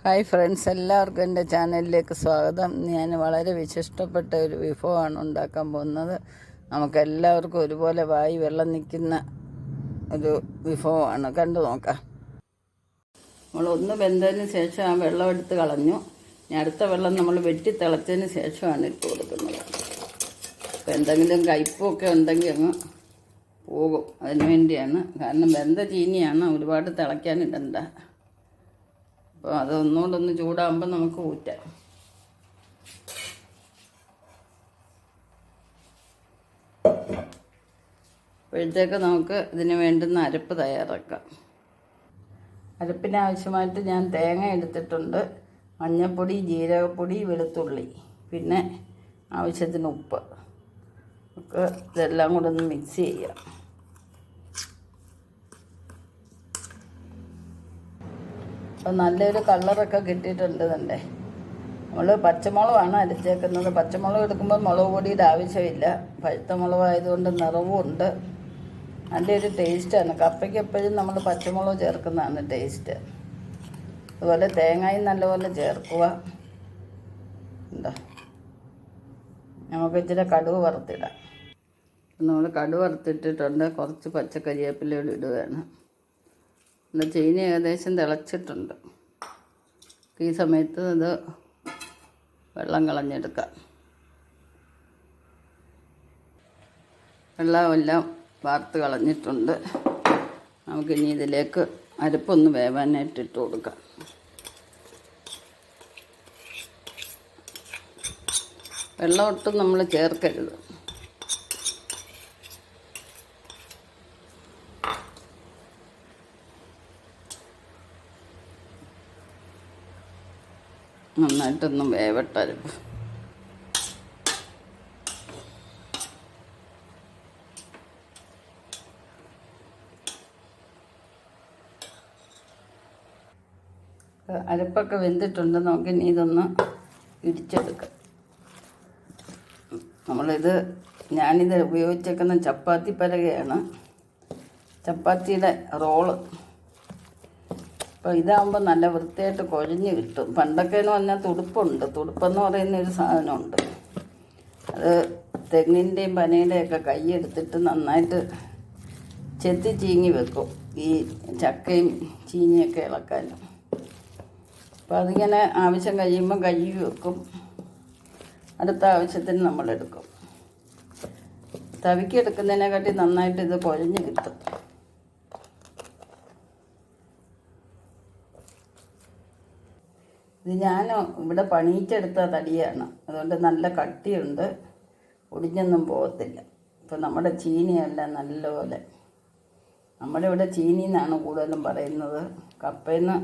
Hi friends, എല്ലാവർക്കും എൻ്റെ ചാനലിലേക്ക് സ്വാഗതം. ഞാൻ വളരെ വിശിഷ്ടപ്പെട്ട ഒരു വിഭവമാണ് ഉണ്ടാക്കാൻ പോകുന്നത്. നമുക്കെല്ലാവർക്കും ഒരുപോലെ വായി വെള്ളം നിൽക്കുന്ന ഒരു വിഭവമാണ്. കണ്ടു നോക്കാം. നമ്മളൊന്ന് വെന്തതിന് ശേഷം ആ വെള്ളം എടുത്ത് കളഞ്ഞു. ഇനി അടുത്ത വെള്ളം നമ്മൾ വെട്ടി തിളച്ചതിന് ശേഷമാണ് ഇട്ട് കൊടുക്കുന്നത്. അപ്പോൾ എന്തെങ്കിലും കയ്പൊക്കെ ഉണ്ടെങ്കിൽ അങ്ങ് പോകും. അതിന് വേണ്ടിയാണ്. കാരണം വെന്ത ചീനിയാണ്, ഒരുപാട് തിളയ്ക്കാനിടണ്ട. അപ്പോൾ അതൊന്നുകൊണ്ടൊന്ന് ചൂടാകുമ്പോൾ നമുക്ക് ഊറ്റാം. അപ്പോഴത്തേക്ക് നമുക്ക് ഇതിന് വേണ്ടുന്ന അരപ്പ് തയ്യാറാക്കാം. അരപ്പിനാവശ്യമായിട്ട് ഞാൻ തേങ്ങ എടുത്തിട്ടുണ്ട്, മഞ്ഞൾപ്പൊടി, ജീരകപ്പൊടി, വെളുത്തുള്ളി, പിന്നെ ആവശ്യത്തിന് ഉപ്പ് ഒക്കെ ഇതെല്ലാം കൂടെ ഒന്ന് മിക്സ് ചെയ്യാം. അപ്പോൾ നല്ലൊരു കളറൊക്കെ കിട്ടിയിട്ടുണ്ട്. തന്നെ നമ്മൾ പച്ചമുളകാണ് അരച്ചേക്കുന്നത്. പച്ചമുളക് എടുക്കുമ്പോൾ മുളക് പൊടിയുടെ ആവശ്യമില്ല. പഴുത്ത മുളകായതുകൊണ്ട് നിറവുമുണ്ട്. നല്ലൊരു ടേസ്റ്റാണ്. കപ്പയ്ക്ക് എപ്പോഴും നമ്മൾ പച്ചമുളക് ചേർക്കുന്നതാണ് ടേസ്റ്റ്. അതുപോലെ തേങ്ങയും നല്ലപോലെ ചേർക്കുക. എന്താ, നമുക്ക് ഇച്ചിരി കടുക് വറുത്തിടാം. നമ്മൾ കടുക് വറുത്തിട്ടിട്ടുണ്ട്. കുറച്ച് പച്ചക്കരിവേപ്പിലയോട് ഇടുകയാണ്. ചീനി ഏകദേശം തിളച്ചിട്ടുണ്ട്. ഈ സമയത്ത് ഇത് വെള്ളം കളഞ്ഞെടുക്കാം. വെള്ളമെല്ലാം വാർത്ത് കളഞ്ഞിട്ടുണ്ട്. നമുക്കിനി ഇതിലേക്ക് അരപ്പൊന്ന് വേവാനായിട്ട് ഇട്ട് കൊടുക്കാം. വെള്ളം ഒട്ടും നമ്മൾ ചേർക്കരുത്. നന്നായിട്ടൊന്നും വേവട്ടരപ്പ്. അരപ്പൊക്കെ വെന്തിട്ടുണ്ട്. നമുക്കിനി ഇതൊന്ന് ഇടിച്ചെടുക്കാം. ഞാനിത് ഉപയോഗിച്ചേക്കുന്ന ചപ്പാത്തി പലകയാണ്, ചപ്പാത്തിയുടെ റോള്. അപ്പോൾ ഇതാകുമ്പോൾ നല്ല വൃത്തിയായിട്ട് കുഴഞ്ഞ് കിട്ടും. പണ്ടൊക്കെ എന്ന് പറഞ്ഞാൽ തുടുപ്പുണ്ട്. തുടുപ്പെന്ന് പറയുന്നൊരു സാധനമുണ്ട്. അത് തെങ്ങിൻ്റെയും പനയുടെയൊക്കെ കൈ എടുത്തിട്ട് നന്നായിട്ട് ചെത്തി ചീങ്ങി വെക്കും, ഈ ചക്കയും ചീനിയൊക്കെ ഇളക്കാനും. അപ്പോൾ അതിങ്ങനെ ആവശ്യം കഴിയുമ്പം കഴുകി വെക്കും. അടുത്ത ആവശ്യത്തിന് നമ്മളെടുക്കും. തവിക്ക് എടുക്കുന്നതിനെക്കാട്ടി നന്നായിട്ട് ഇത് കുഴഞ്ഞ് കിട്ടും. ഇത് ഞാൻ ഇവിടെ പണിയിച്ചെടുത്ത തടിയാണ്, അതുകൊണ്ട് നല്ല കട്ടിയുണ്ട്, ഒടിഞ്ഞൊന്നും പോകത്തില്ല. ഇപ്പം നമ്മുടെ ചീനിയെല്ലാം നല്ലപോലെ, നമ്മുടെ ഇവിടെ ചീനി എന്നാണ് കൂടുതലും പറയുന്നത്. കപ്പയെന്ന്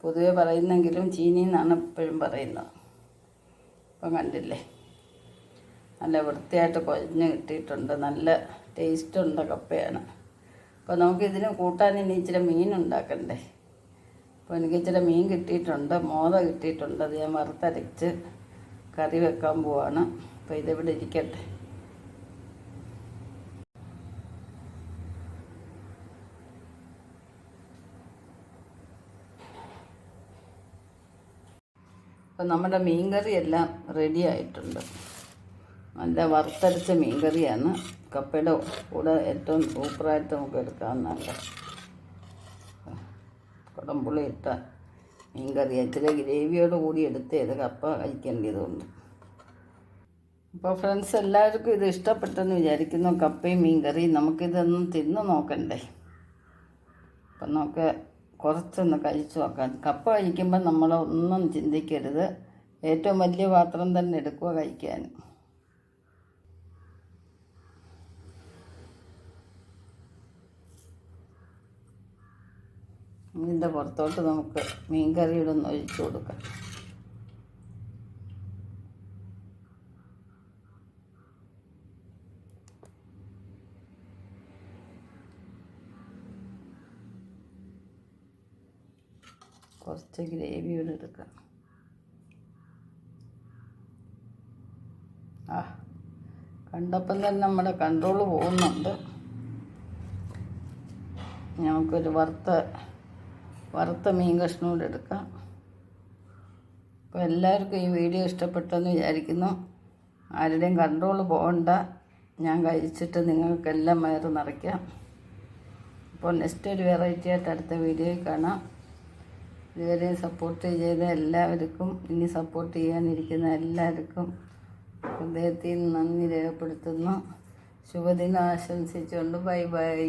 പൊതുവെ പറയുന്നെങ്കിലും ചീനി എന്നാണ് എപ്പോഴും പറയുന്നത്. ഇപ്പം കണ്ടില്ലേ, നല്ല വൃത്തിയായിട്ട് കുഴഞ്ഞ് കിട്ടിയിട്ടുണ്ട്. നല്ല ടേസ്റ്റുണ്ട് കപ്പയാണ്. അപ്പോൾ നമുക്കിതിന് കൂട്ടാൻ ഇനി ഇച്ചിരി മീൻ ഉണ്ടാക്കണ്ടേ. അപ്പോൾ എനിക്ക് ഇച്ചിരി മീൻ കിട്ടിയിട്ടുണ്ട്, മോത കിട്ടിയിട്ടുണ്ട്. അത് ഞാൻ വറുത്തരച്ച് കറി വെക്കാൻ പോവാണ്. അപ്പോൾ ഇതിവിടെ ഇരിക്കട്ടെ. അപ്പോൾ നമ്മുടെ മീൻകറി എല്ലാം റെഡി ആയിട്ടുണ്ട്. നല്ല വറുത്തരച്ച മീൻകറിയാണ്. കപ്പയുടെ കൂടെ ഏറ്റവും സൂപ്പറായിട്ട് നമുക്ക് എടുക്കാവുന്നതാണ്. കുടംപുളി ഇട്ട മീൻകറി, ഇച്ചിരി ഗ്രേവിയോട് കൂടി എടുത്തത് കപ്പ കഴിക്കേണ്ടതുകൊണ്ട്. അപ്പോൾ ഫ്രണ്ട്സ്, എല്ലാവർക്കും ഇത് ഇഷ്ടപ്പെട്ടെന്ന് വിചാരിക്കുന്നു. കപ്പയും മീൻകറിയും നമുക്കിതൊന്നും തിന്ന് നോക്കണ്ടേ. അപ്പം നമുക്ക് കുറച്ചൊന്ന് കഴിച്ചു നോക്കാം. കപ്പ കഴിക്കുമ്പോൾ നമ്മളൊന്നും ചിന്തിക്കരുത്, ഏറ്റവും വലിയ പാത്രം തന്നെ എടുക്കുക കഴിക്കാൻ. ഇതിൻ്റെ പുറത്തോട്ട് നമുക്ക് മീൻകറിയുടെ ഒന്ന് ഒഴിച്ചു കൊടുക്കാം. കുറച്ച് ഗ്രേവിയോടെ എടുക്കാം. കണ്ടപ്പം തന്നെ നമ്മുടെ കൺട്രോൾ പോകുന്നുണ്ട്. നമുക്കൊരു വറുത്ത മീൻ കഷ്ണം കൂടെ എടുക്കാം. അപ്പോൾ എല്ലാവർക്കും ഈ വീഡിയോ ഇഷ്ടപ്പെട്ടെന്ന് വിചാരിക്കുന്നു. ആരുടെയും കൺട്രോൾ പോകണ്ട. ഞാൻ കഴിച്ചിട്ട് നിങ്ങൾക്കെല്ലാം വയറ് നിറയ്ക്കാം. അപ്പോൾ നെക്സ്റ്റ് ഒരു വെറൈറ്റി ആയിട്ട് അടുത്ത വീഡിയോയിൽ കാണാം. ഇതുവരെ സപ്പോർട്ട് ചെയ്ത എല്ലാവർക്കും, ഇനി സപ്പോർട്ട് ചെയ്യാനിരിക്കുന്ന എല്ലാവർക്കും ഹൃദയത്തിൽ നന്ദി രേഖപ്പെടുത്തുന്നു. ശുഭദിനം ആശംസിച്ചുകൊണ്ട് ബൈ ബൈ.